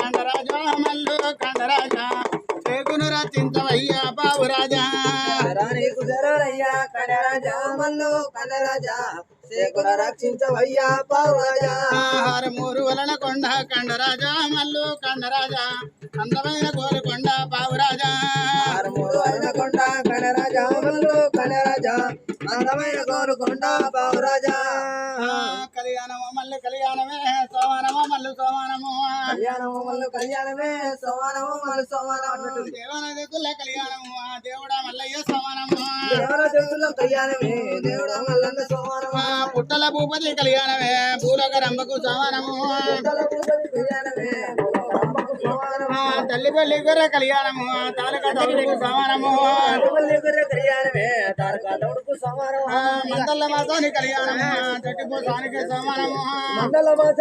కండరాజా మల్లు కండరాజా చేకును రచించవయ్యా బాబురాజా నీకు జరవయ్యా కండరాజా మల్లు కండరాజా సేకుల రక్షించవయ్యా పావురాజా మూరు వలన కొండ కండరాజా మల్లు కండరాజా అందమైన గోలుకొండ బాబురాజా మూడు వలన కొండ కండరాజా మల్లు కండరాజా అందమైన గోలుకొండ పావురాజా కళ్యాణము మల్లు కళ్యాణమే సోమానము మల్లు సోమానము కళ్యాణము మల్లు కళ్యాణమే సోమానము మల్లు సోమానం దేవనదుల కళ్యాణము దేవుడా మల్లయ్య సోమానము దేవర దేవుల కళ్యాణమే దేవుడా మల్లన్న సోమానము పుట్టల భూపతి కళ్యాణమే భూలోక రంభకు సోమానము కళ్యాణమే తల్లి పల్లి గొర్రె కళ్యాణము తాలక తల్లికి సమానము కళ్యాణమే తారక తౌడుకు సమానము మండల మాసాని కళ్యాణము చెట్టుపోసానికి సమానము మండల మాస